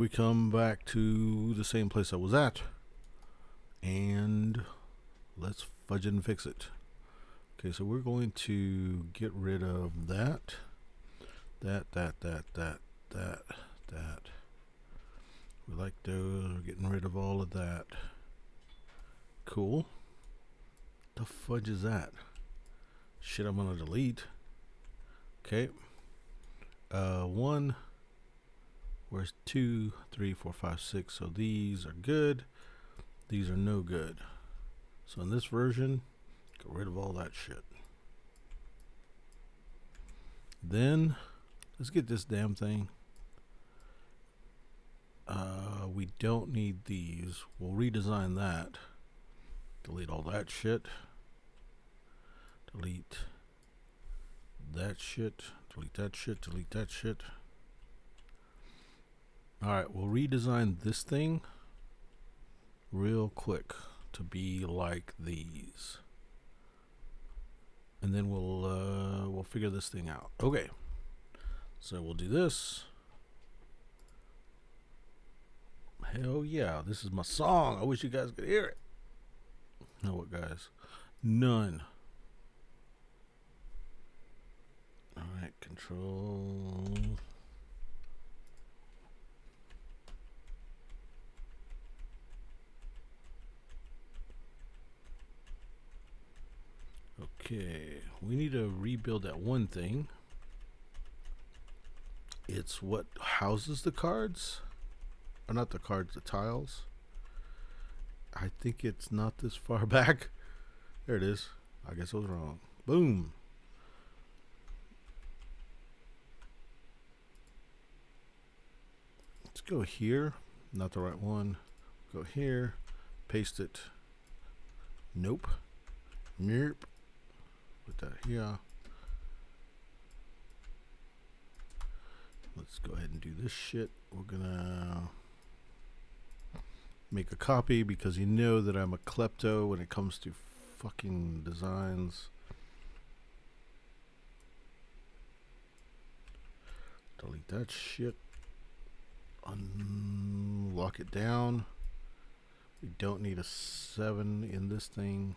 We come back to the same place I was at, and let's fudge it and fix it. Okay, so we're going to get rid of that. We like those. We're getting rid of all of that. Cool. The fudge is that? Shit, I'm gonna delete. Okay. One. Where's 2, 3, 4, 5, 6? So these are good. These are no good. So in this version, get rid of all that shit. Then let's get this damn thing. We don't need these. We'll redesign that. Delete all that shit. Delete that shit. Delete that shit. Delete that shit. Alright, we'll redesign this thing real quick to be like these. And then we'll figure this thing out. Okay. So we'll do this. Hell yeah, this is my song. I wish you guys could hear it. Know what, guys? None. Alright, control. Okay, we need to rebuild that one thing. It's what houses the cards. Or not the cards, the tiles. I think it's not this far back. There it is. I guess I was wrong. Boom. Let's go here. Not the right one. Go here. Paste it. Nope. Nope. Put that here. Let's go ahead and do this shit. We're gonna make a copy because you know that I'm a klepto when it comes to fucking designs. Delete that shit. Unlock it down. We don't need a 7 in this thing.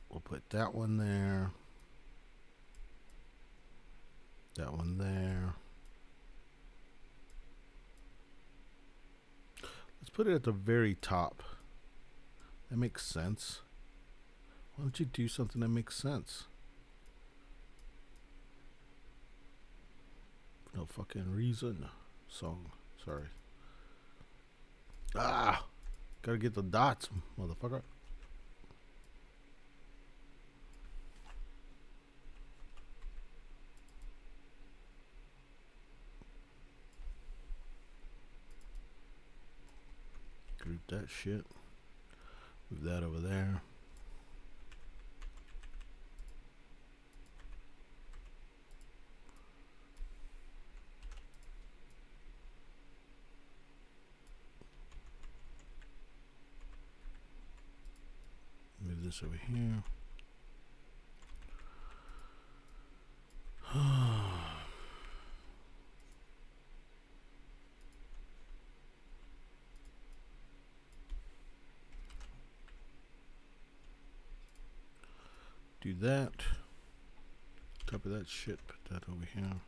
We'll put that one there. That one there. Let's put it at the very top. That makes sense. Why don't you do something that makes sense? For no fucking reason. Song. Sorry. Ah! Gotta get the dots, motherfucker. Group that shit. Move that over there. Move this over here. Do that. Copy that shit. Put that over here.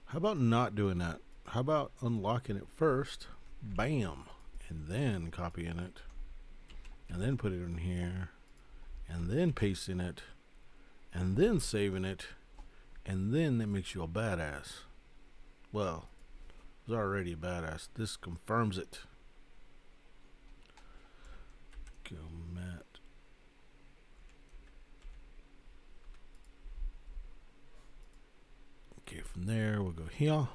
How about not doing that? How about unlocking it first? Bam. And then copying it. And then put it in here. And then pasting it. And then saving it. And then that makes you a badass. Well, it was already a badass. This confirms it. Go Matt. Okay, from there we'll go here.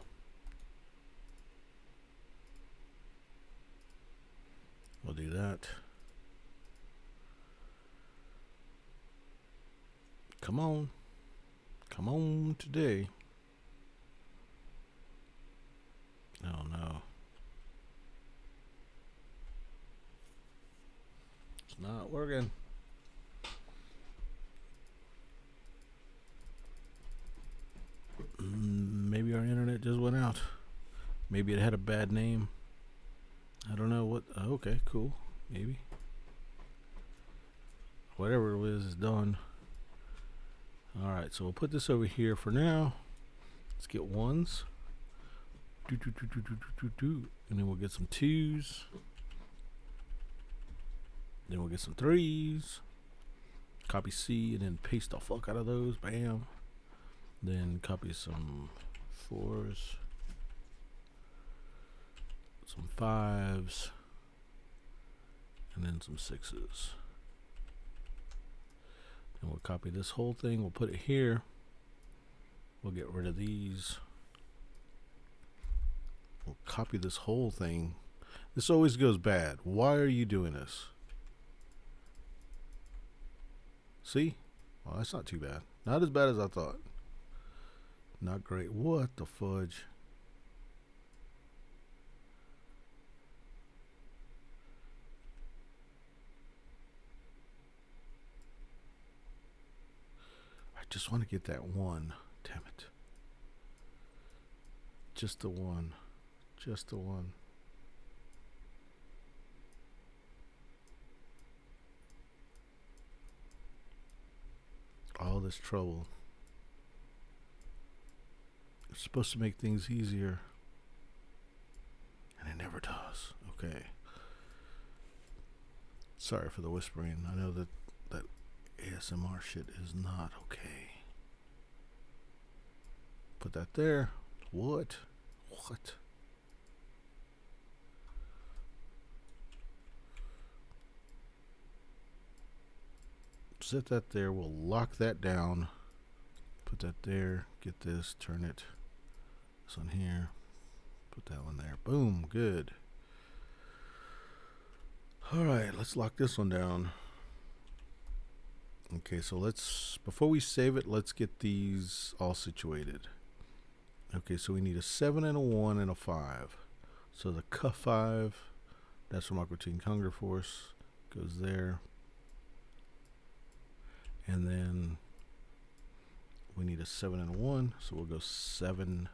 We'll do that. Come on. Come on today. Oh no. It's not working. Maybe our internet just went out. Maybe it had a bad name. I don't know what. Okay, cool. Maybe. Whatever it is done. Alright, so we'll put this over here for now. Let's get ones. And then we'll get some twos. Then we'll get some threes. Copy C and then paste the fuck out of those. Bam. Then copy some fours. Some fives. And then some sixes. And we'll copy this whole thing. We'll put it here. We'll get rid of these. We'll copy this whole thing. This always goes bad. Why are you doing this? See? Well, that's not too bad. Not as bad as I thought. Not great. What the fudge? I just want to get that one. Damn it. Just the one. Just the one. All this trouble. It's supposed to make things easier. And it never does. Okay. Sorry for the whispering. I know that ASMR shit is not okay. Put that there. What? What? Set that there. We'll lock that down. Put that there. Get this. Turn it. This one here. Put that one there. Boom. Good. Alright, let's lock this one down. Okay, so before we save it, let's get these all situated. Okay, so we need a 7 and a 1 and a 5. So the K5, that's from Aqua Teen Hunger Force, goes there. And then we need a 7 and a 1, so we'll go 7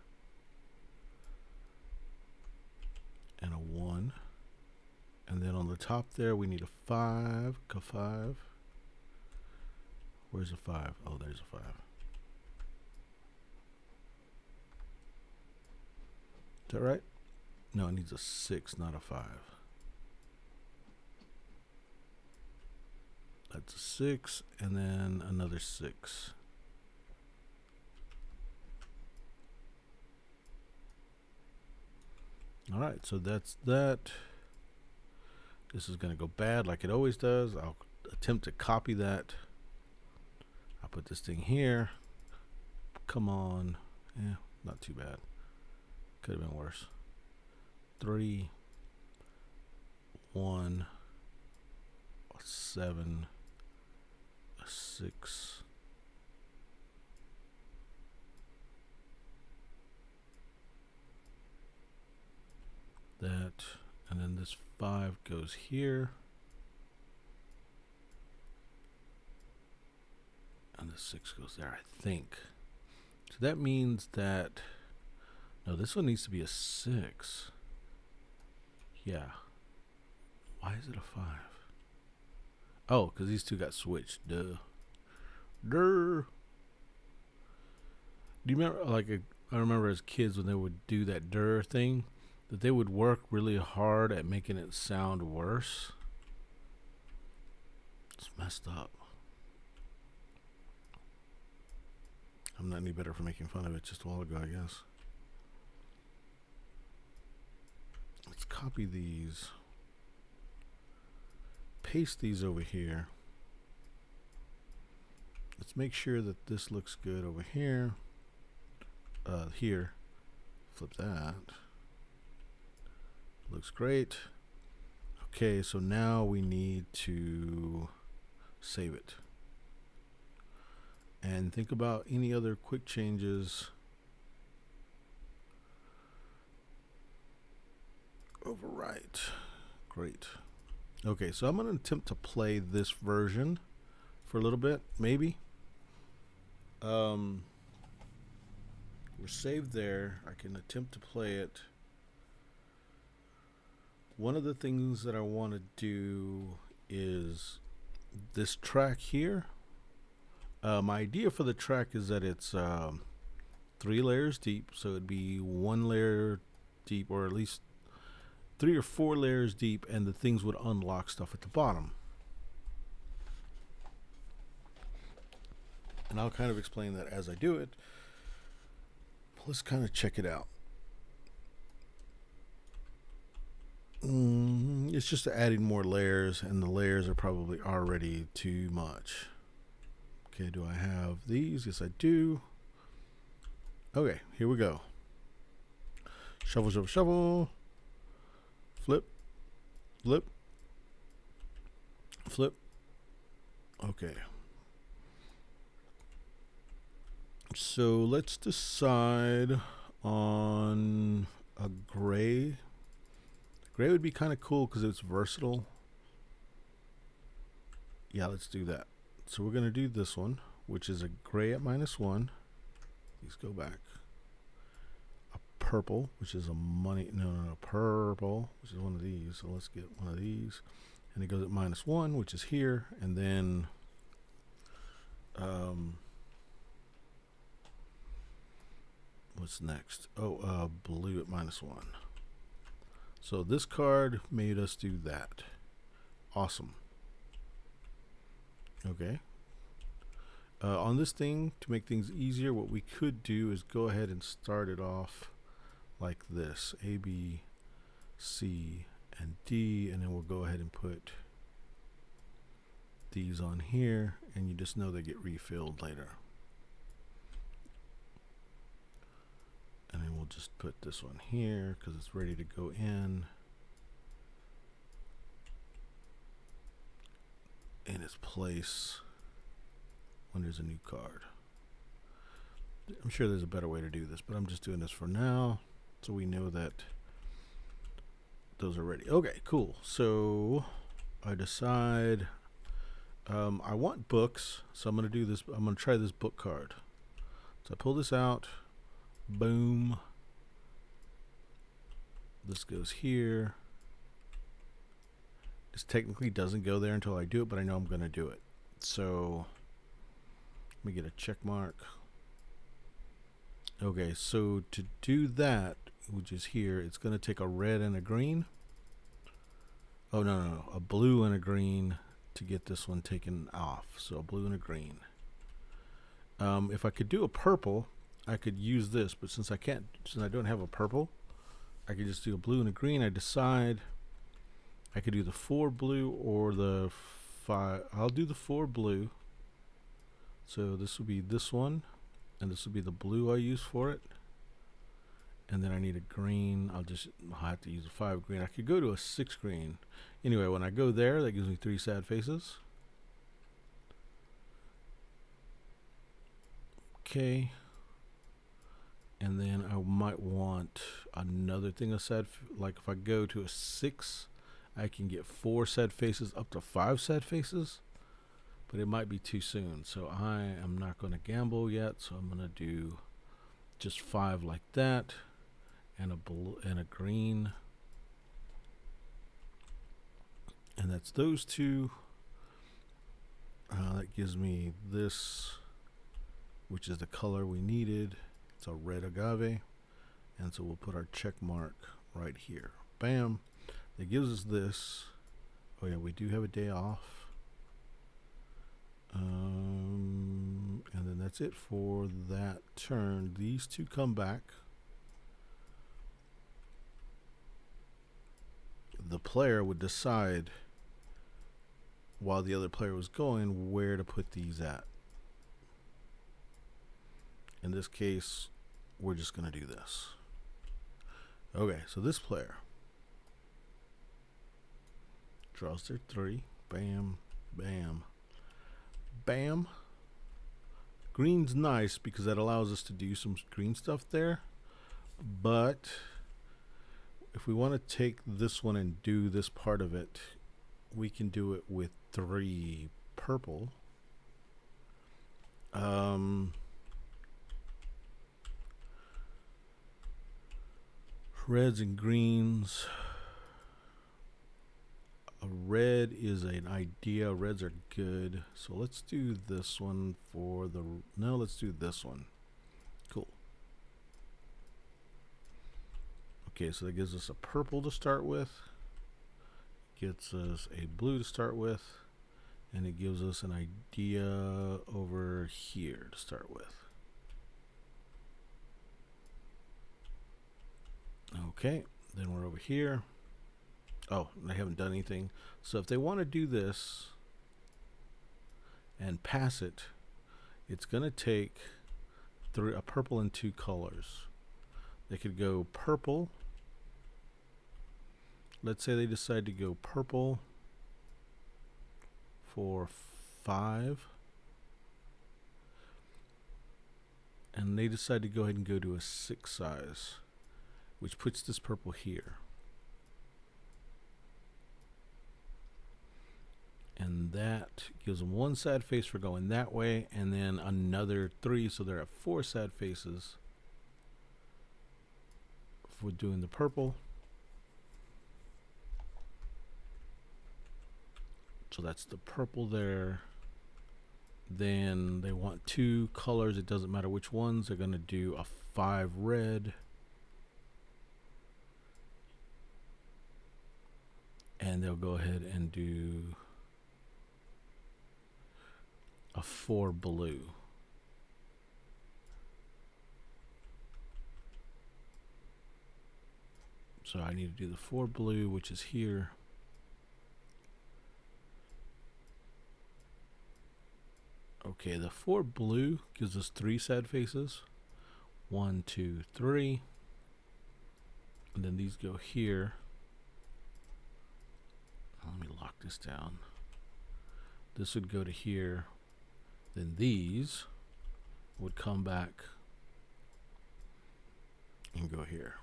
and a 1. And then on the top there, we need a 5, K5. Where's the 5? Oh, there's a 5. Is that right? No, it needs a 6, not a 5. That's a 6, and then another 6. Alright, so that's that. This is going to go bad like it always does. I'll attempt to copy that. I'll put this thing here. Come on. Yeah, not too bad. Could have been worse. 3, 1, 7, 6. That, and then this 5 goes here. And the 6 goes there, I think. So that means that, no, this one needs to be a 6. Yeah. Why is it a 5? Oh, because these two got switched. Duh. Do you remember, I remember as kids when they would do that "der" thing, that they would work really hard at making it sound worse? It's messed up. I'm not any better for making fun of it just a while ago, I guess. Let's copy these. Paste these over here. Let's make sure that this looks good over here. Here. Flip that. Looks great. Okay, so now we need to save it. And think about any other quick changes. Overwrite. Great. Okay, so I'm going to attempt to play this version for a little bit, maybe. we're saved there. I can attempt to play it. One of the things that I want to do is this track here. My idea for the track is that it's 3 layers deep, so it'd be 1 layer deep, or at least 3 or 4 layers deep, and the things would unlock stuff at the bottom. And I'll kind of explain that as I do it. Let's kind of check it out. It's just adding more layers, and the layers are probably already too much. Okay, do I have these? Yes, I do. Okay, here we go. Shovel, shovel, shovel. Flip, flip, flip. Okay. So let's decide on a gray. Gray would be kind of cool because it's versatile. Yeah, let's do that. So we're going to do this one, which is a gray at -1. Please go back. A purple, which is a money. No, purple, which is one of these. So let's get one of these. And it goes at -1, which is here. And then what's next? Oh, blue at -1. So this card made us do that. Awesome. Okay. On this thing, to make things easier, what we could do is go ahead and start it off like this. A, B, C, and D. And then we'll go ahead and put these on here. And you just know they get refilled later. And then we'll just put this one here because it's ready to go in its place when there's a new card. I'm sure there's a better way to do this, but I'm just doing this for now so we know that those are ready. Okay, cool. So I decide I want books, so I'm going to do this. I'm going to try this book card. So I pull this out. Boom. This goes here. This technically doesn't go there until I do it, but I know I'm going to do it. So let me get a check mark. Okay, so to do that, which is here, it's going to take a red and a green. Oh, no, a blue and a green to get this one taken off. So a blue and a green. If I could do a purple, I could use this, but since I don't have a purple, I could just do a blue and a green. I decide I could do the 4 blue or the 5. I'll do the 4 blue. So this would be this one, and this would be the blue I use for it. And then I need a green. I'll have to use a 5 green. I could go to a 6 green. Anyway, when I go there, that gives me 3 sad faces. Okay. And then I might want another thing of sad, like if I go to a 6, I can get 4 sad faces up to 5 sad faces, but it might be too soon. So I am not going to gamble yet. So I'm going to do just 5 like that, and a blue and a green, and that's those 2. That gives me this, which is the color we needed. It's a red agave, and so we'll put our check mark right here. Bam. That gives us this. Oh yeah, we do have a day off. And then that's it for that turn. These 2 come back. The player would decide while the other player was going where to put these at. In this case, we're just going to do this. Okay, so this player draws their 3. Bam, bam, bam. Green's nice because that allows us to do some green stuff there. But if we want to take this one and do this part of it, we can do it with 3 purple. Reds and greens. A red is an idea. Reds are good. So let's do this one for the... No, let's do this one. Cool. Okay, so that gives us a purple to start with. Gets us a blue to start with. And it gives us an idea over here to start with. Okay, then we're over here. Oh, they haven't done anything. So if they want to do this and pass it, it's going to take a purple and 2 colors. They could go purple. Let's say they decide to go purple for 5. And they decide to go ahead and go to a 6 size, which puts this purple here. And that gives them 1 sad face for going that way, and then another 3, so they're at 4 sad faces for doing the purple. So that's the purple there. Then they want 2 colors. It doesn't matter which ones. They're going to do a 5 red. And they'll go ahead and do a 4 blue. So I need to do the 4 blue, which is here. Okay, the 4 blue gives us 3 sad faces. 1, 2, 3. And then these go here. Let me lock this down. This would go to here. Then these would come back and go here.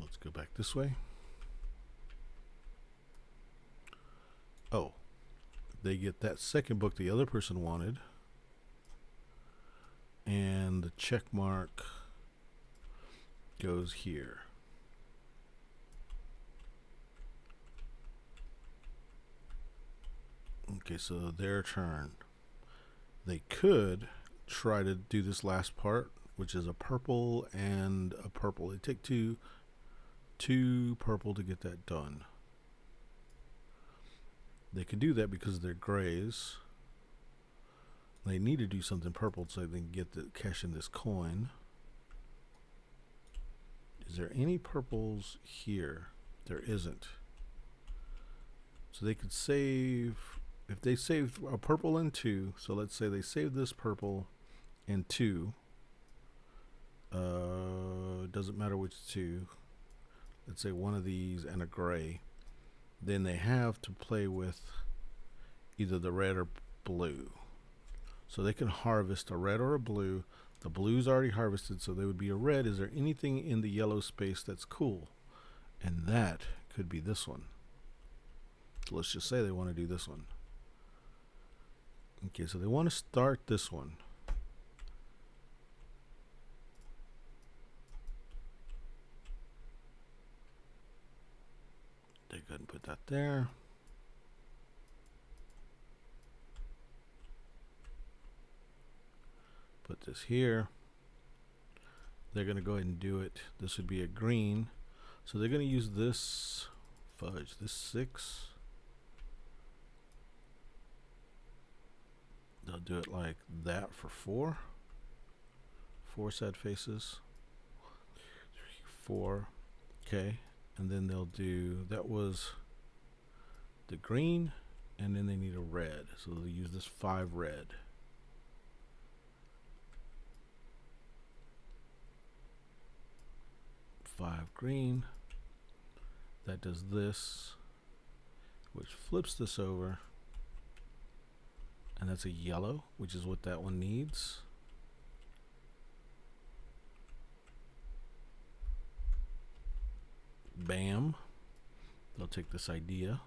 Let's go back this way. Oh, they get that second book the other person wanted, and the check mark goes here. Okay, so their turn. They could try to do this last part, which is a purple and a purple. They take two purple to get that done. They could do that because they're grays. They need to do something purple so they can get the cash in this coin. Is there any purples here? There isn't. So they could save, if they saved a purple and 2, so let's say they saved this purple and 2. Doesn't matter which 2. Let's say one of these and a gray. Then they have to play with either the red or blue. So they can harvest a red or a blue. The blue's already harvested, so they would be a red. Is there anything in the yellow space that's cool? And that could be this one. So let's just say they want to do this one. Okay, so they want to start this one. They go ahead and put that there. Put this here. They're going to go ahead and do it. This would be a green. So they're going to use this fudge, this 6. They'll do it like that for 4. 4 sad faces. 4. Okay. And then they'll do, that was the green, and then they need a red. So they'll use this 5 red. Five green. That does this, which flips this over. And that's a yellow, which is what that one needs. Bam. They'll take this idea.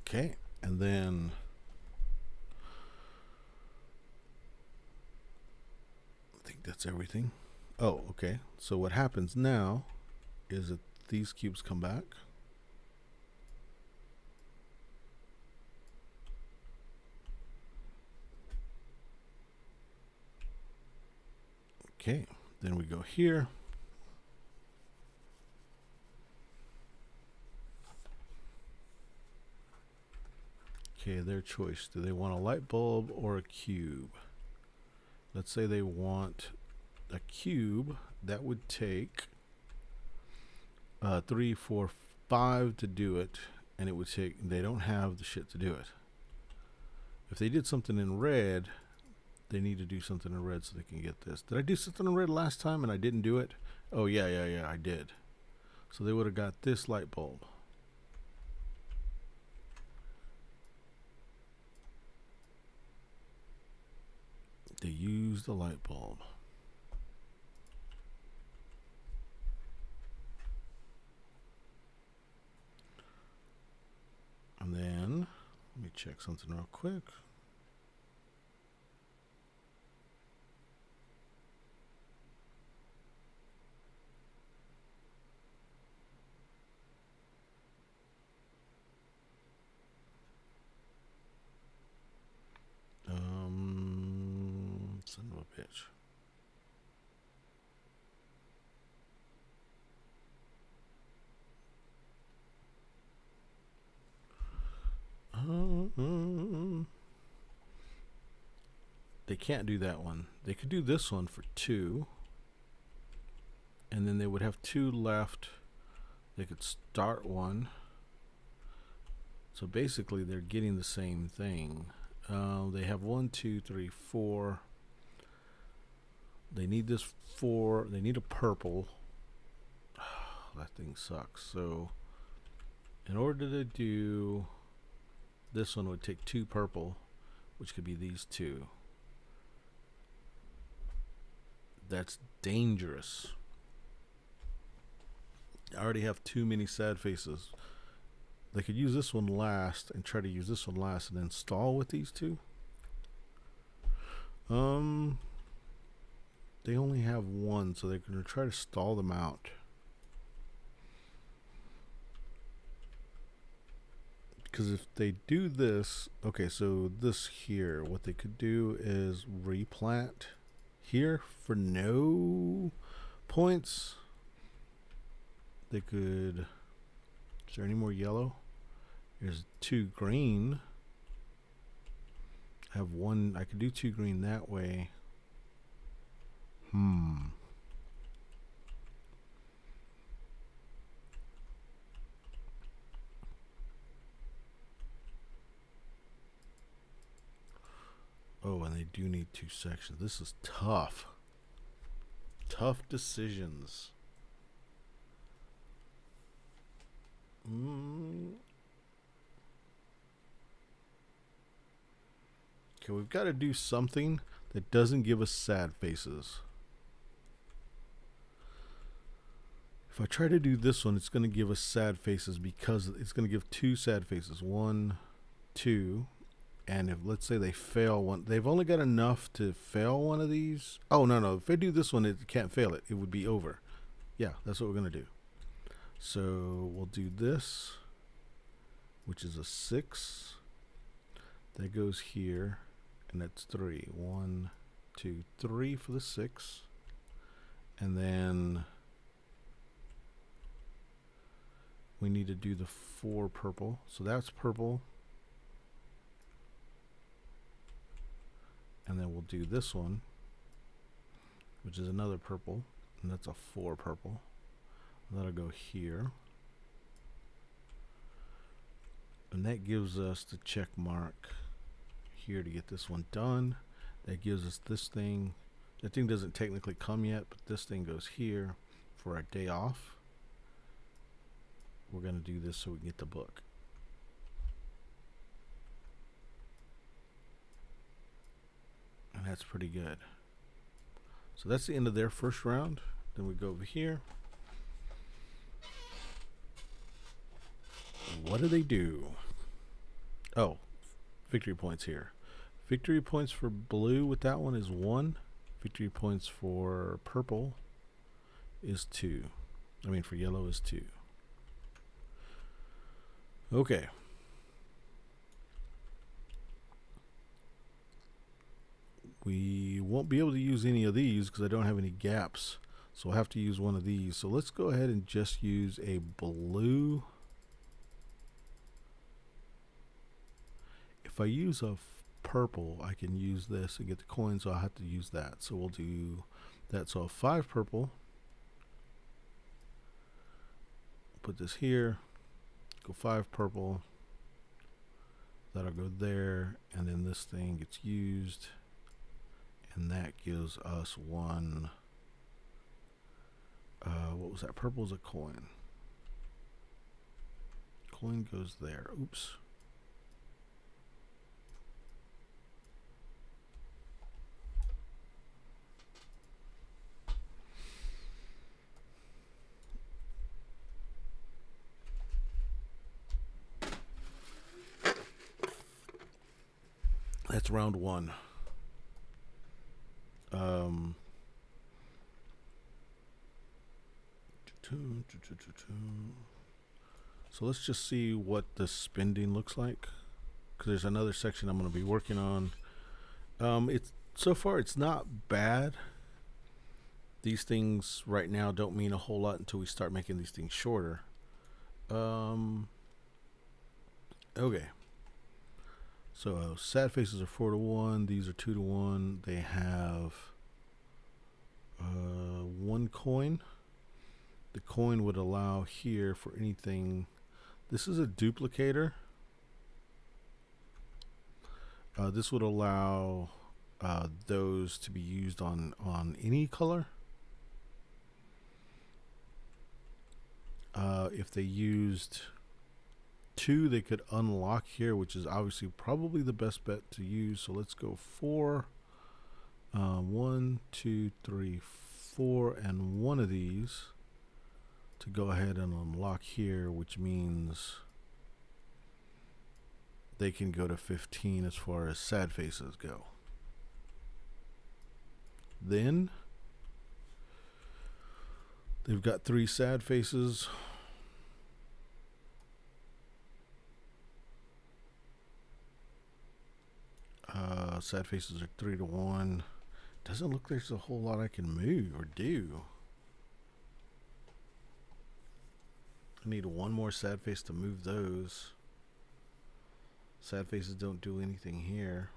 Okay, and then I think that's everything. Oh, okay. So what happens now is that these cubes come back. Okay, then we go here. Okay, their choice. Do they want a light bulb or a cube? Let's say they want a cube. That would take 3, 4, 5 to do it, and it would take. They don't have the shit to do it. If they did something in red, they need to do something in red so they can get this. Did I do something in red last time and I didn't do it? Oh yeah, I did. So they would have got this light bulb. They use the light bulb. And then, let me check something real quick. Son of a bitch. They can't do that one. They could do this one for 2. And then they would have 2 left. They could start one. So basically they're getting the same thing. They have 1, 2, 3, 4. They need this 4. They need a purple. That thing sucks. So in order to do this one would take 2 purple, which could be these 2. That's dangerous. I already have too many sad faces. They could use this one last and try to use this one last and then stall with these 2. They only have 1, so they're going to try to stall them out. Because if they do this, okay, so this here, what they could do is replant here for no points. They could, is there any more yellow? There's 2 green. I have 1, I could do 2 green that way. Oh, and they do need 2 sections. This is tough. Tough decisions. Okay, we've got to do something that doesn't give us sad faces. If I try to do this one, it's going to give us sad faces because it's going to give 2 sad faces. 1, 2. And if, let's say they fail one, they've only got enough to fail one of these. Oh, no. If they do this one, it can't fail it. It would be over. Yeah, that's what we're going to do. So we'll do this, which is a 6. That goes here, and that's 3. 1, 2, 3 for the 6. And then we need to do the 4 purple. So that's purple. And then we'll do this one, which is another purple, and that's a 4 purple. That'll go here. And that gives us the check mark here to get this one done. That gives us this thing. That thing doesn't technically come yet, but this thing goes here for our day off. We're going to do this so we can get the book. And that's pretty good. So that's the end of their first round. Then we go over here. What do they do? Oh, victory points here. Victory points for blue with that one is 1. Victory points for purple is 2. I mean, for yellow is 2. Okay. We won't be able to use any of these because I don't have any gaps. So I'll have to use one of these. So let's go ahead and just use a blue. If I use a purple, I can use this and get the coin, so I'll have to use that. So we'll do that. So 5 purple. Put this here. Go 5 purple. That'll go there. And then this thing gets used. And that gives us 1. What was that? Purple's a coin. Coin goes there. Oops. That's round 1. So let's just see what the spending looks like, because there's another section I'm going to be working on. It's so far it's not bad. These things right now don't mean a whole lot until we start making these things shorter. Okay. So sad faces are 4-1. These are 2-1. They have 1 coin. The coin would allow here for anything. This is a duplicator. This would allow those to be used on any color. If they used 2, they could unlock here, which is obviously probably the best bet to use. So let's go 4. 1, 2, 3, 4, and 1 of these to go ahead and unlock here, which means they can go to 15 as far as sad faces go. Then they've got 3 sad faces. Sad faces are 3-1. Doesn't look like there's a whole lot I can move or do. I need 1 more sad face to move those. Sad faces don't do anything here.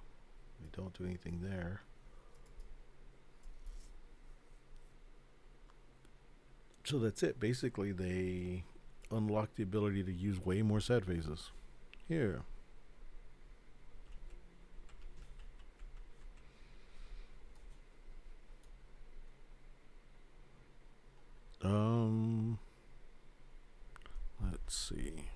They don't do anything there. So that's it. Basically, they unlock the ability to use way more sad faces. Here. Let's see.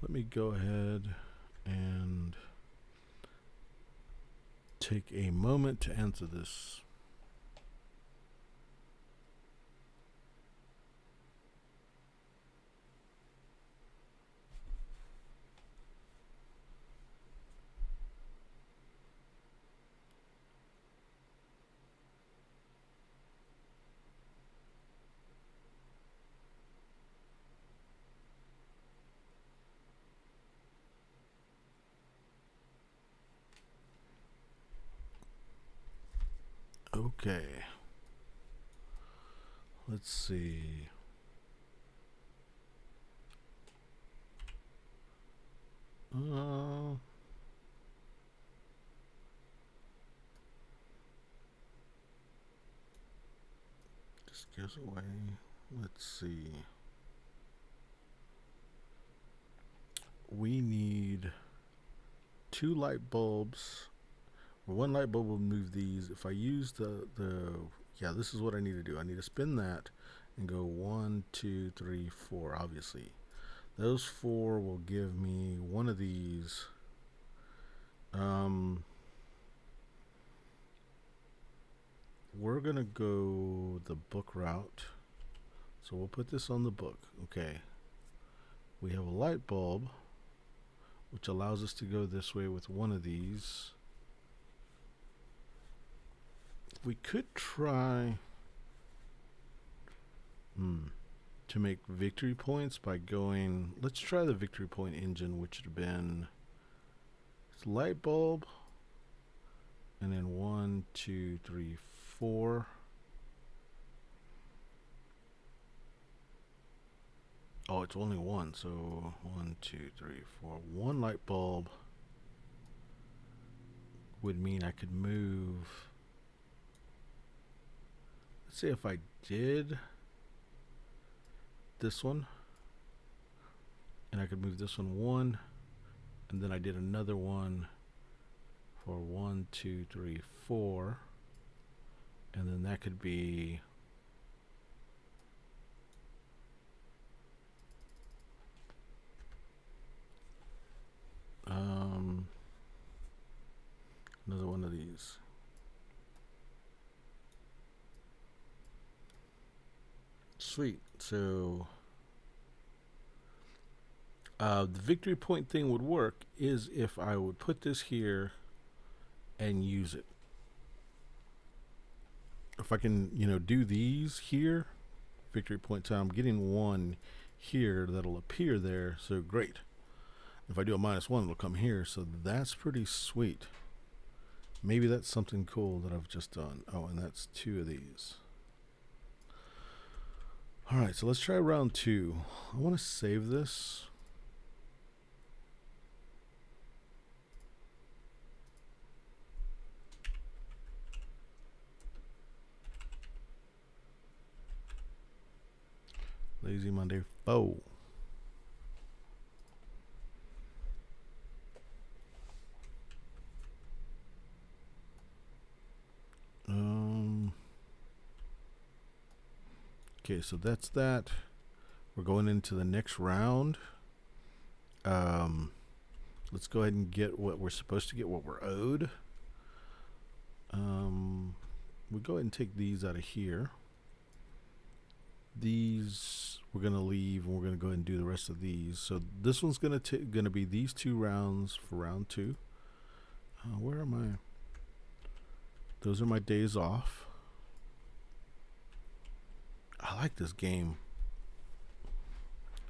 Let me go ahead and take a moment to answer this. Okay. Let's see. Just gives away. Let's see. We need 2 light bulbs. 1 light bulb will move these. If I use the Yeah, this is what I need to do. I need to spin that and go 1, 2, 3, 4. Obviously, those 4 will give me one of these. We're gonna go the book route, so we'll put this on the book. Okay, we have a light bulb, which allows us to go this way with one of these. We could try to make victory points by going. Let's try the victory point engine, which would have been light bulb, and then 1, 2, 3, 4. Oh, it's only one, so 1, 2, 3, 4. One light bulb would mean I could move. Let's say if I did this one, and I could move this one 1, and then I did another one for 1, 2, 3, 4, and then that could be another one of these. Sweet. So the victory point thing would work is if I would put this here and use it. If I can, do these here, victory point time, I'm getting one here that'll appear there, so great. If I do a -1, it'll come here, so that's pretty sweet. Maybe that's something cool that I've just done. Oh, and that's 2 of these. Alright, so let's try round 2. I want to save this. Lazy Monday 4. Okay, so that's that. We're going into the next round. Let's go ahead and get what we're supposed to get, what we're owed. We'll go ahead and take these out of here. These we're going to leave, and we're going to go ahead and do the rest of these. So this one's going to be these 2 rounds for round 2. Where am I? Those are my days off. I like this game.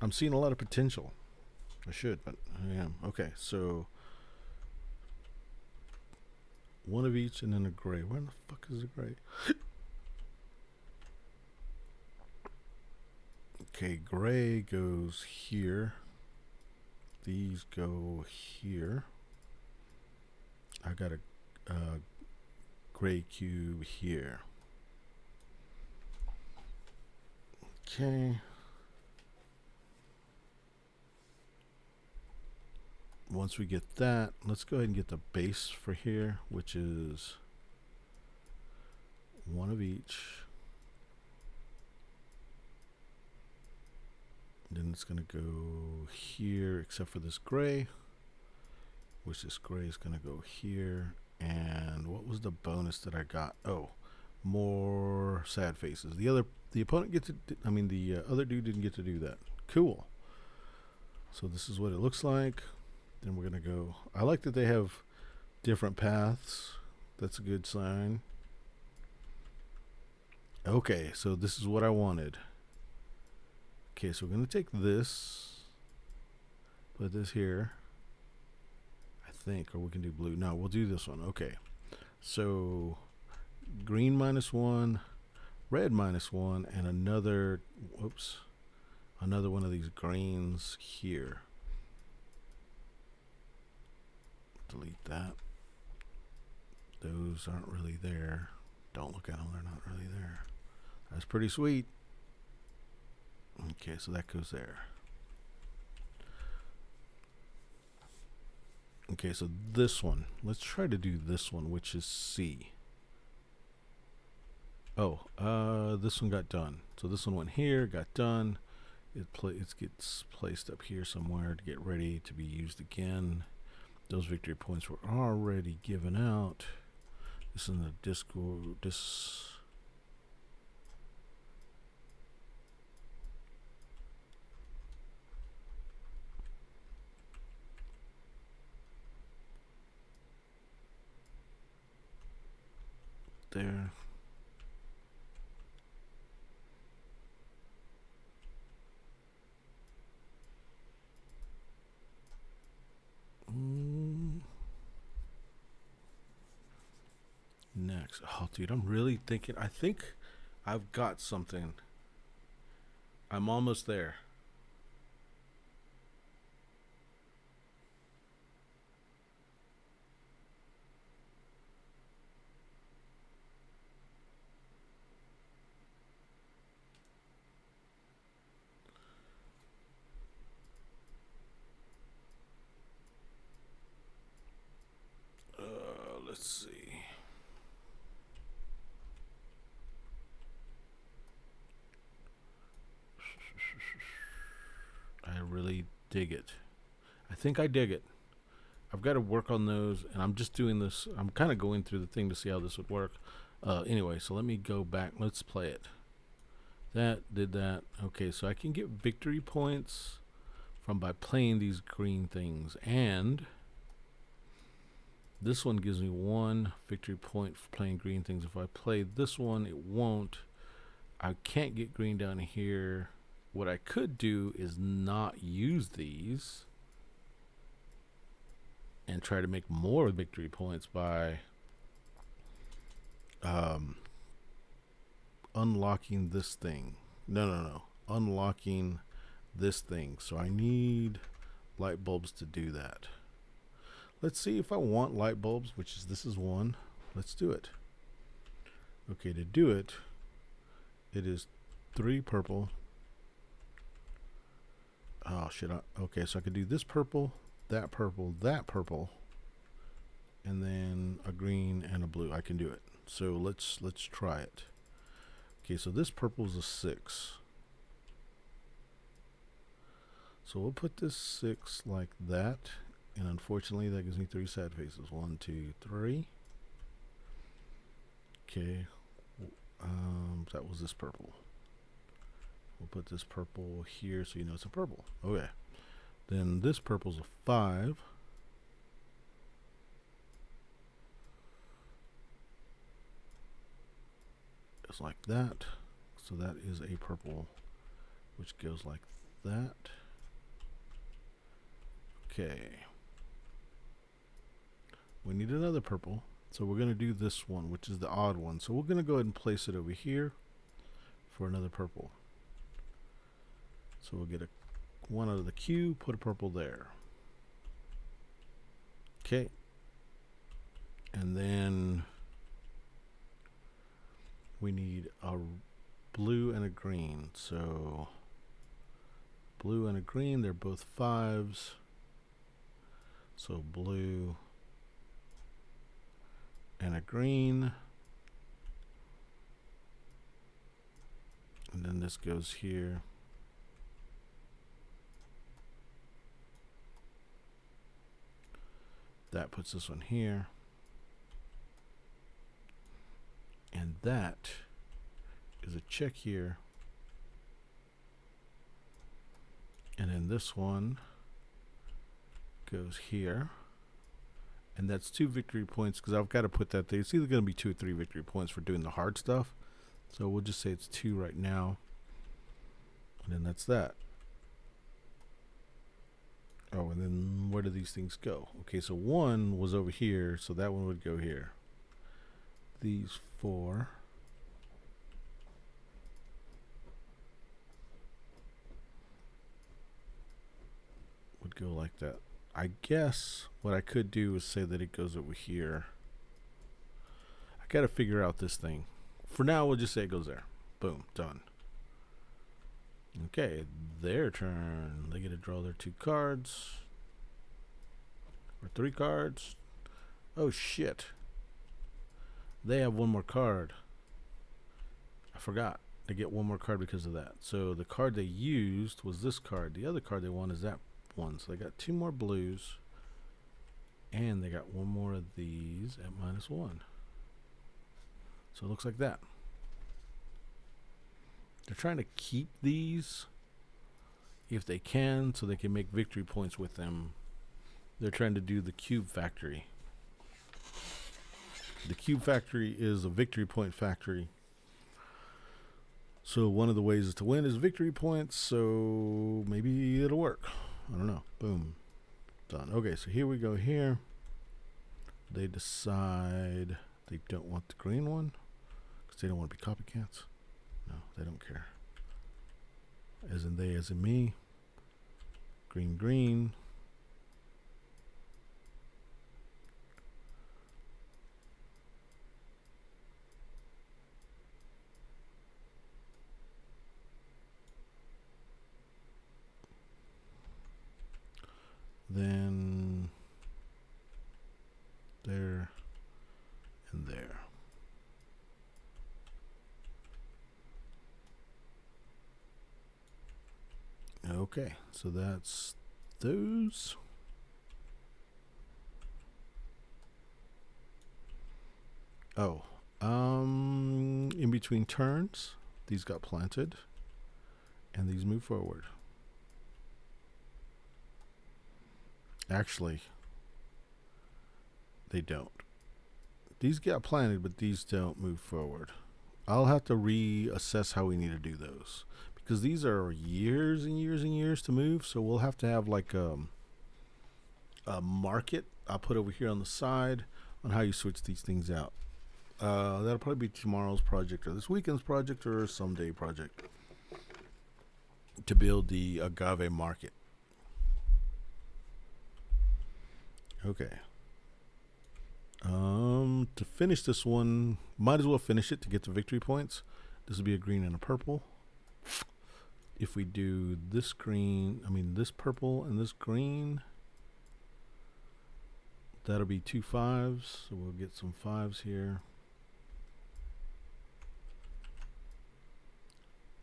I'm seeing a lot of potential. I should, but I am. Okay, so one of each and then a gray. Where the fuck is the gray? Okay, gray goes here. These go here. I got a gray cube here. Okay. Once we get that, let's go ahead and get the base for here, which is one of each. Then it's going to go here, except for this gray, which this gray is going to go here. And what was the bonus that I got? Oh, more sad faces. The opponent gets to, the other dude didn't get to do that. Cool. So this is what it looks like. Then we're going to go. I like that they have different paths. That's a good sign. Okay, so this is what I wanted. Okay, so we're going to take this, put this here, I think, or we can do blue. No, we'll do this one. Okay, so green -1, red -1, and another one of these greens here. Delete that. Those aren't really there. Don't look at them, they're not really there. That's pretty sweet. Okay, so that goes there. Okay, so this one. Let's try to do this one, which is C. This one got done. So this one went here, got done. It gets placed up here somewhere to get ready to be used again. Those victory points were already given out. This is in the Discord. There. Next. Oh, dude, I'm really thinking. I think I've got something. I'm almost there. Let's see. I really dig it. I think I dig it. I've got to work on those, and I'm just doing this. I'm kind of going through the thing to see how this would work. Anyway, so let me go back. Let's play it. That did that. Okay, so I can get victory points from by playing these green things, and this one gives me 1 victory point for playing green things. If I play this one, it won't. I can't get green down here. What I could do is not use these and try to make more victory points by unlocking this thing. No. Unlocking this thing. So I need light bulbs to do that. Let's see if I want light bulbs, this is one. Let's do it. Okay, to do it, it is 3 purple. Oh shit. Okay, so I could do this purple, that purple, that purple, and then a green and a blue. I can do it. So let's try it. Okay, so this purple is a 6. So we'll put this 6 like that. And unfortunately, that gives me 3 sad faces. 1, 2, 3. Okay. That was this purple. We'll put this purple here so you know it's a purple. Okay. Then this purple's a 5. It's like that. So that is a purple, which goes like that. Okay. We need another purple. So we're going to do this one, which is the odd one. So we're going to go ahead and place it over here for another purple. So we'll get a 1 out of the queue, put a purple there. Okay. And then we need a blue and a green. So blue and a green, they're both 5s. So blue and a green. And then this goes here. That puts this one here. And that is a check here. And then this one goes here. And that's 2 victory points because I've got to put that there. It's either going to be 2 or 3 victory points for doing the hard stuff. So we'll just say it's 2 right now. And then that's that. Oh, and then where do these things go? Okay, so 1 was over here, so that one would go here. These 4. Would go like that. I guess what I could do is say that it goes over here. I got to figure out this thing. For now, we'll just say it goes there. Boom, done. Okay, their turn. They get to draw their 2 cards. Or 3 cards. Oh, shit. They have 1 more card. I forgot. They get one more card because of that. So the card they used was this card. The other card they won is that one. So they got 2 more blues. And they got 1 more of these at -1. So it looks like that. They're trying to keep these if they can, so they can make victory points with them. They're trying to do the cube factory. The cube factory is a victory point factory. So one of the ways to win is victory points, so maybe it'll work. I don't know. Boom. Done. Okay, so here we go here. They decide they don't want the green one because they don't want to be copycats. No, they don't care. As in they, as in me. Green, green. Then there and there. Okay, so that's those. Oh, in between turns, these got planted and these move forward. Actually, they don't. These got planted, but these don't move forward. I'll have to reassess how we need to do those because these are years and years and years to move. So we'll have to have like a market I'll put over here on the side on how you switch these things out. That'll probably be tomorrow's project or this weekend's project or someday project to build the agave market. Okay. To finish this one, might as well finish it to get the victory points. This will be a green and a purple. If we do this green, this purple and this green, that'll be 2 5s. So we'll get some 5s here.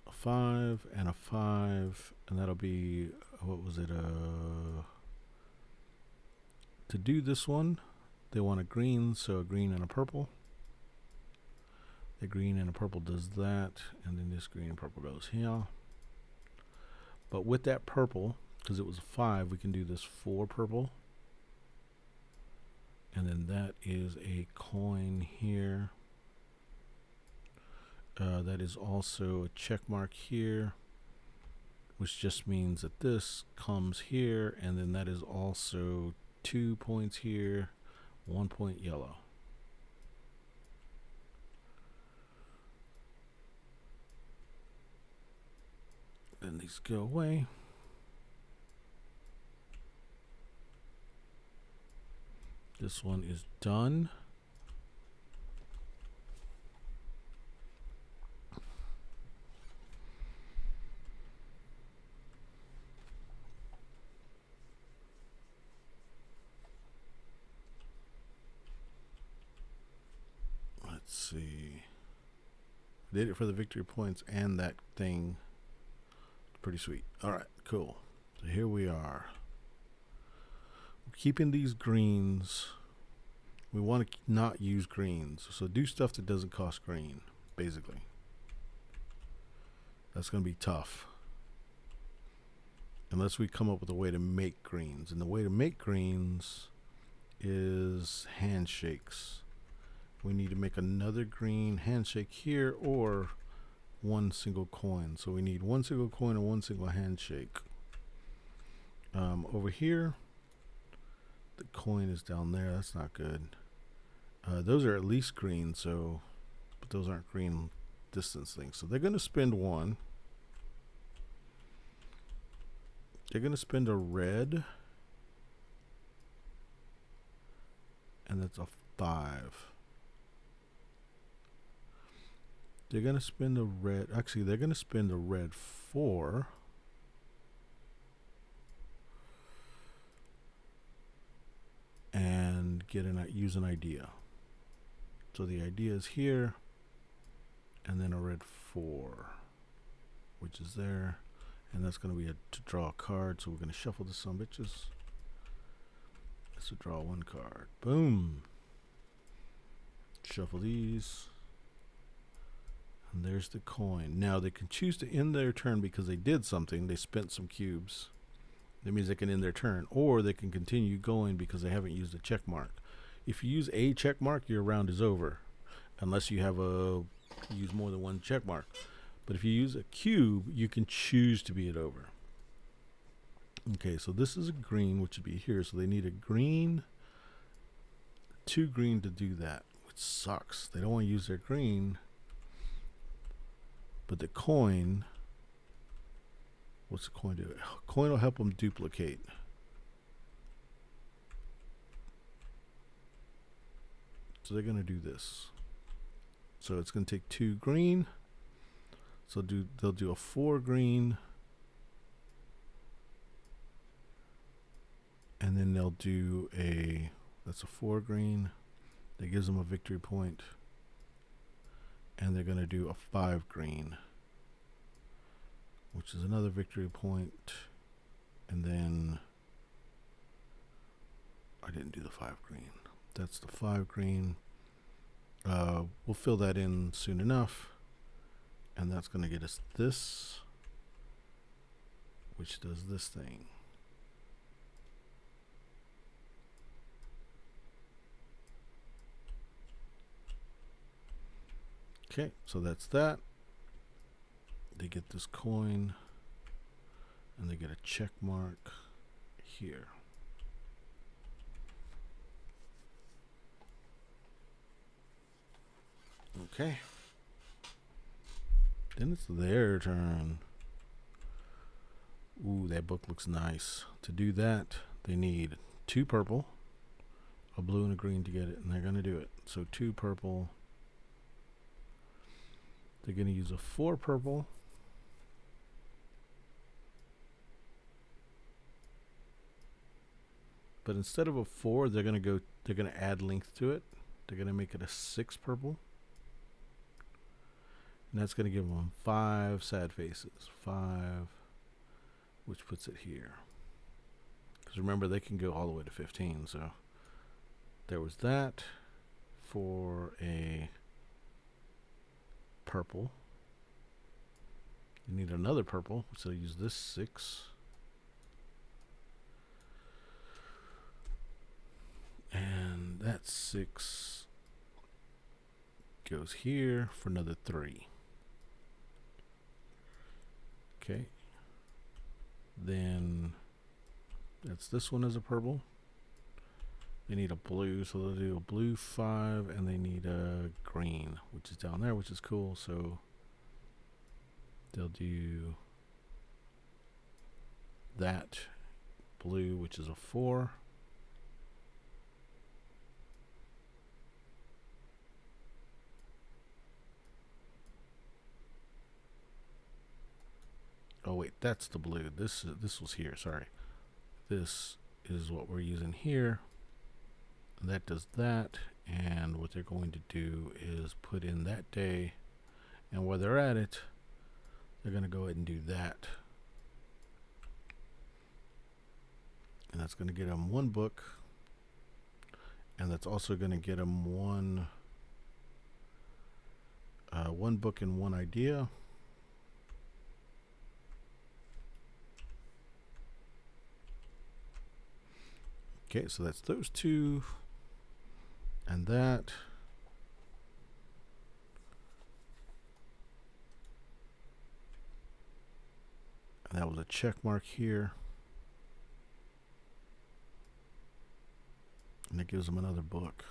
A 5 and a 5, and that'll be, what was it? To do this one, they want a green, so a green and a purple. The green and a purple does that, and then this green and purple goes here. But with that purple, because it was a 5, we can do this 4 purple. And then that is a coin here. That is also a check mark here, which just means that this comes here, and then that is also 2 points here, 1 point yellow. Then these go away. This one is done. Let's see. Did it for the victory points and that thing. Pretty sweet. All right, cool. So here we are. We're keeping these greens. We want to not use greens. So do stuff that doesn't cost green, basically. That's going to be tough. Unless we come up with a way to make greens. And the way to make greens is handshakes. We need to make another green handshake here or 1 single coin. So we need 1 single coin and 1 single handshake. Over here, the coin is down there. That's not good. Those are at least green, so, but those aren't green distance things. So they're going to spend 1. They're going to spend a red, and that's a 5. They're going to spend a red. Actually, they're going to spend a red 4. And use an idea. So the idea is here. and then a red 4, which is there, and that's going to be to draw a card. So we're going to shuffle this some bitches. Let's draw 1 card. Boom. Shuffle these. And there's the coin. Now they can choose to end their turn because they did something. They spent some cubes. That means they can end their turn, or they can continue going because they haven't used a check mark. If you use a check mark, your round is over, unless you have use more than 1 check mark. But if you use a cube, you can choose to be it over. Okay, so this is a green, which would be here. So they need a green, 2 green to do that, which sucks. They don't want to use their green, but the coin. What's the coin do? Coin will help them duplicate. So they're going to do this. So it's going to take 2 green. So they'll do a 4 green. And then they'll do that's a 4 green. That gives them a victory point. And they're going to do a 5 green, which is another victory point. And then I didn't do the 5 green. That's the 5 green. We'll fill that in soon enough. And that's going to get us this, which does this thing. Okay, so that's that. They get this coin, and they get a check mark here. Okay. Then it's their turn. Ooh, that book looks nice. To do that, they need 2 purple, a blue, and a green to get it, and they're going to do it. So 2 purple. They're going to use a 4 purple. But instead of a 4, they're going to add length to it. They're going to make it a 6 purple. And that's going to give them 5 sad faces. 5, which puts it here. Because remember, they can go all the way to 15. So there was that for a purple. You need another purple, so use this 6. And that 6 goes here for another 3. Okay. Then that's this one as a purple. They need a blue, so they'll do a blue 5, and they need a green, which is down there, which is cool. So they'll do that blue, which is a 4. Oh wait, that's the blue. This was here. Sorry, this is what we're using here. That does that, and what they're going to do is put in that day, and while they're at it, they're going to go ahead and do that, and that's going to get them 1 book, and that's also going to get them one book and 1 idea. Okay, so that's those 2, and that. And that was a check mark here. And it gives them another book.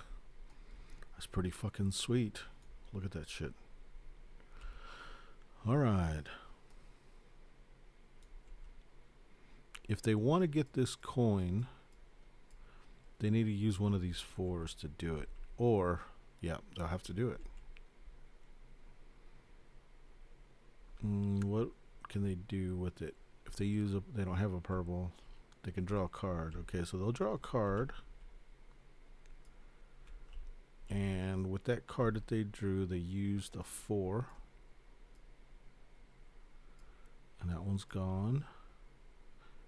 That's pretty fucking sweet. Look at that shit. All right. If they want to get this coin, they need to use one of these 4s to do it. Or, yeah, they'll have to do it. What can they do with it? If they they don't have a purple, they can draw a card. Okay, so they'll draw a card. And with that card that they drew, they used a 4. And that one's gone.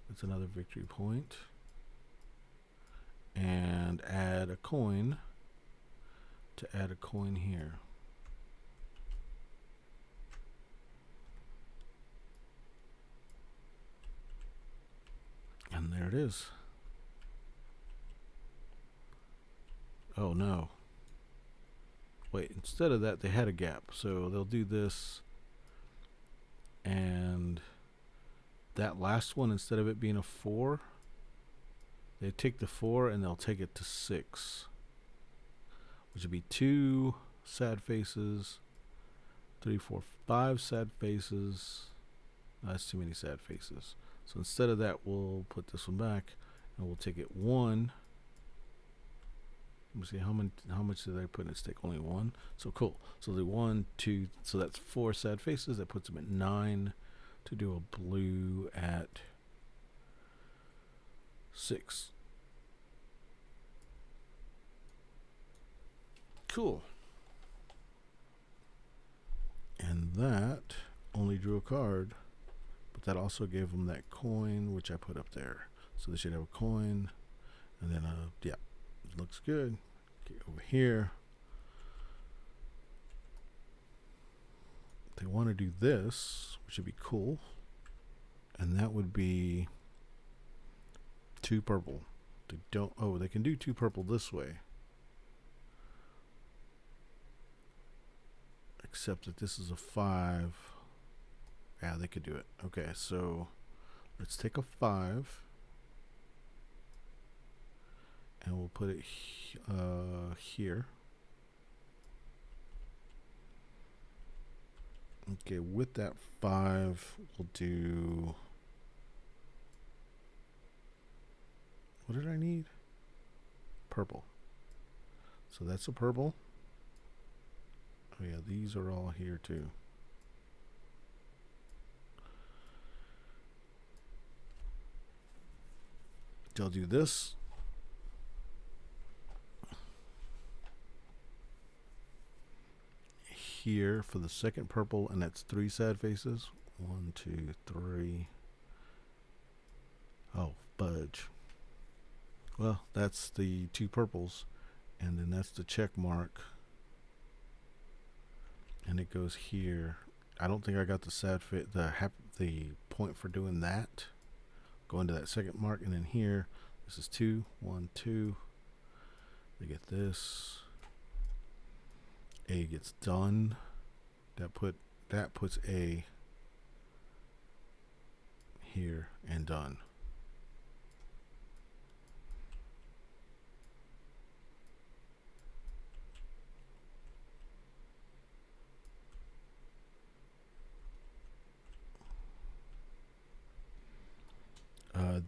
That's another victory point. And add a coin to add a coin here. And there it is. Oh no. Wait, instead of that, they had a gap. So they'll do this. And that last one, instead of it being a 4, they take the 4 and they'll take it to 6. Which would be 2 sad faces, 3, 4, 5 sad faces. No, that's too many sad faces. So instead of that, we'll put this one back and we'll take it 1. Let me see how much did I put in a stick? Only 1. So cool. So the 1, 2, so that's 4 sad faces. That puts them at 9 to do a blue at 6. Cool. And that only drew a card, but that also gave them that coin, which I put up there. So they should have a coin, and then yeah, it looks good. Get over here. They want to do this, which would be cool, and that would be 2 purple. They don't. Oh, they can do 2 purple this way. Except that this is a 5. Yeah, they could do it. Okay, so let's take a 5 and we'll put it here. Okay, with that 5, we'll do. What did I need? Purple. So that's a purple. Oh yeah, these are all here too. They'll do this. Here for the second purple, and that's 3 sad faces. 1, 2, 3. Oh, fudge. Well, that's the 2 purples, and then that's the check mark. And it goes here. I don't think I got the sad fit, the point for doing that. Go into that second mark, and then here, this is 2, 1, 2. They get this. A gets done. That puts A here and done.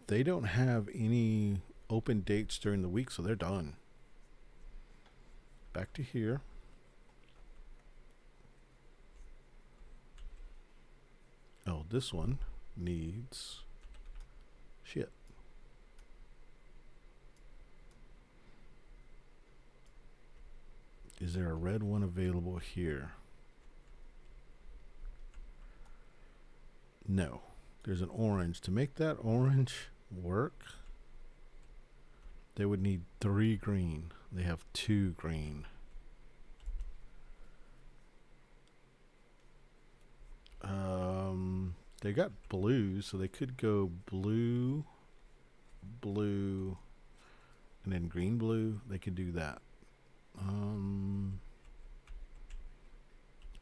They don't have any open dates during the week, so they're done. Back to here. Oh, this one needs shit. Is there a red one available here? No. There's an orange. To make that orange work, they would need 3 green. They have 2 green. They got blue, so they could go blue, blue, and then green, blue. They could do that.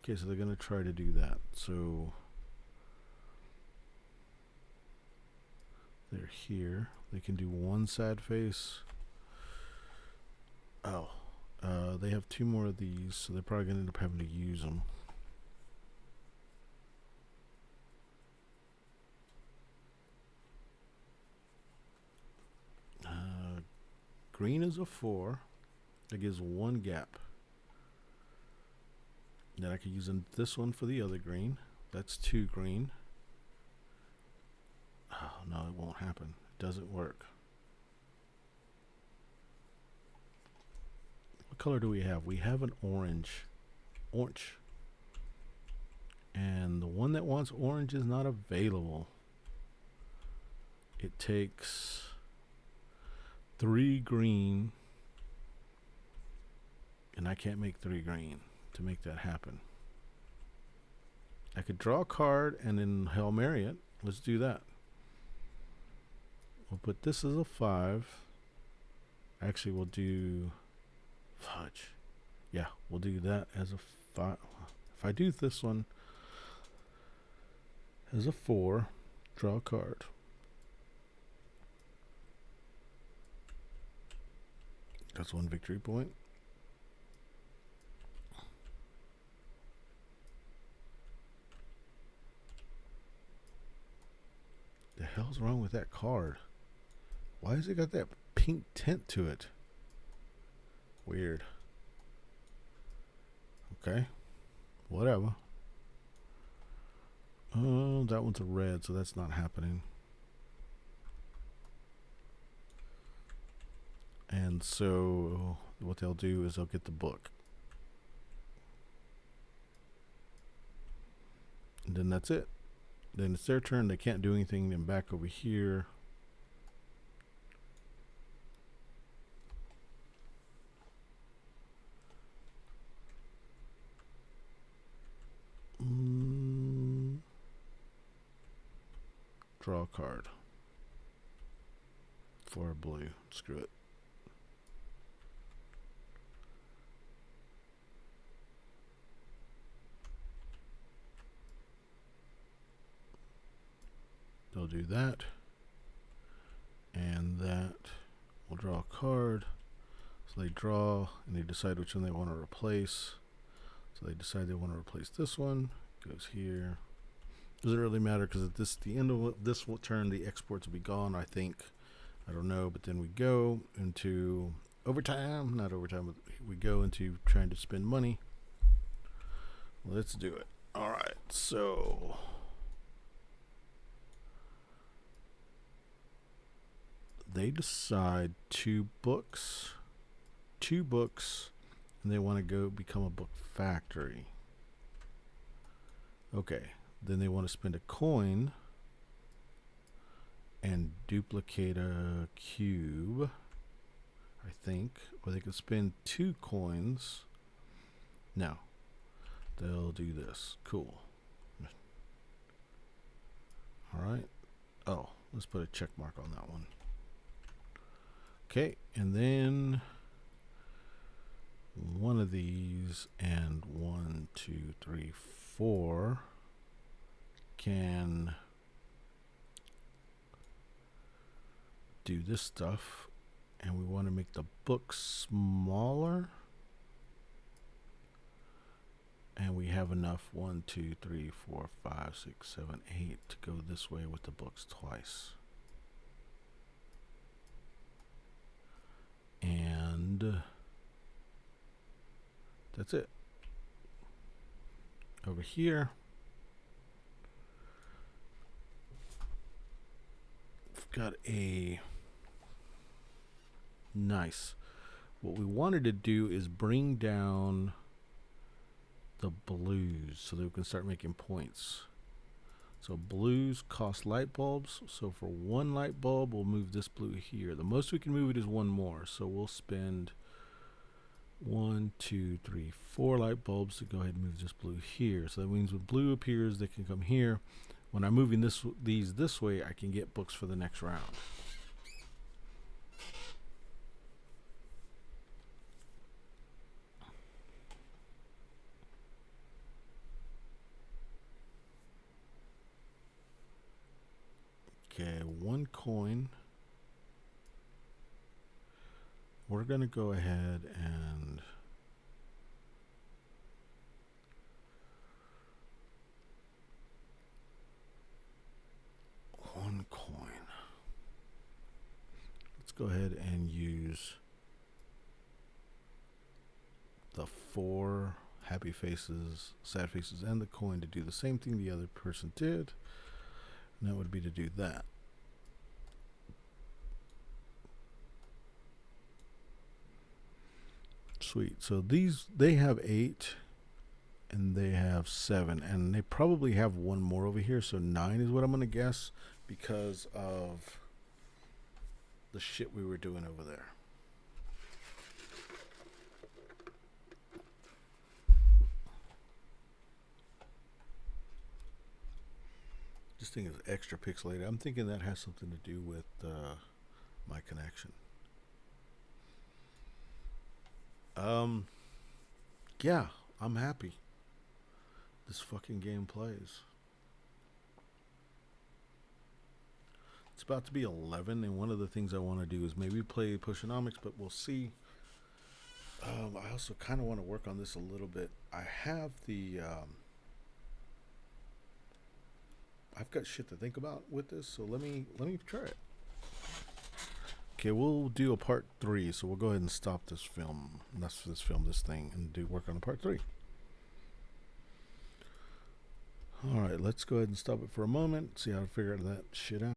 Okay, so they're gonna try to do that. So they're here. They can do 1 sad face. Oh, they have 2 more of these, so they're probably gonna end up having to use them. Green is a 4. That gives 1 gap. Then I could use this one for the other green. That's 2 green. Oh, no, it won't happen. It doesn't work. What color do we have? We have an orange. Orange. And the one that wants orange is not available. It takes 3 green, and I can't make 3 green to make that happen. I could draw a card and then Hail Mary it. Let's do that. We'll put this as a 5. Actually, we'll do fudge. Yeah, we'll do that as a 5. If I do this one as a 4, draw a card. That's 1 victory point. The hell's wrong with that card? Why has it got that pink tint to it? Weird. Okay. Whatever. Oh, that one's a red, so that's not happening. And so what they'll do is they'll get the book. And then that's it. Then it's their turn. They can't do anything. Then back over here. Draw a card. For a blue. Screw it. They'll do that. And that. We'll draw a card. So they draw and they decide which one they want to replace. So they decide they want to replace this one. Goes here. Doesn't really matter because at the end of this turn, the exports will be gone, I think. I don't know. But then we go into overtime. Not overtime, but we go into trying to spend money. Let's do it. All right. So they decide 2 books, and they want to go become a book factory. Okay, then they want to spend a coin and duplicate a cube, I think, or they can spend 2 coins. No, they'll do this. Cool. All right. Oh, let's put a check mark on that one. Okay, and then one of these and 1, 2, 3, 4 can do this stuff, and we want to make the book smaller, and we have enough 1, 2, 3, 4, 5, 6, 7, 8 to go this way with the books twice. And that's it. Over here, we've got a nice. What we wanted to do is bring down the blues so that we can start making points. So blues cost light bulbs. So for 1 light bulb, we'll move this blue here. The most we can move it is 1 more. So we'll spend 1, 2, 3, 4 light bulbs to go ahead and move this blue here. So that means when blue appears, they can come here. When I'm moving these this way, I can get books for the next round. Okay, 1 coin. We're going to go ahead and one coin. Let's go ahead and use the 4 happy faces, sad faces, and the coin to do the same thing the other person did. And that would be to do that. Sweet. So these, they have 8. and they have 7, and they probably have one more over here, so 9 is what I'm gonna guess because of the shit we were doing over there. This thing is extra pixelated. I'm thinking that has something to do with my connection. Yeah, I'm happy. This fucking game plays. It's about to be 11, and one of the things I want to do is maybe play Pushonomics, but we'll see. I also kind of want to work on this a little bit. I have the. I've got shit to think about with this, so let me try it. Okay, we'll do a part 3, so we'll go ahead and stop this film. This thing, and do work on a part 3. All right, let's go ahead and stop it for a moment. See how to figure that shit out.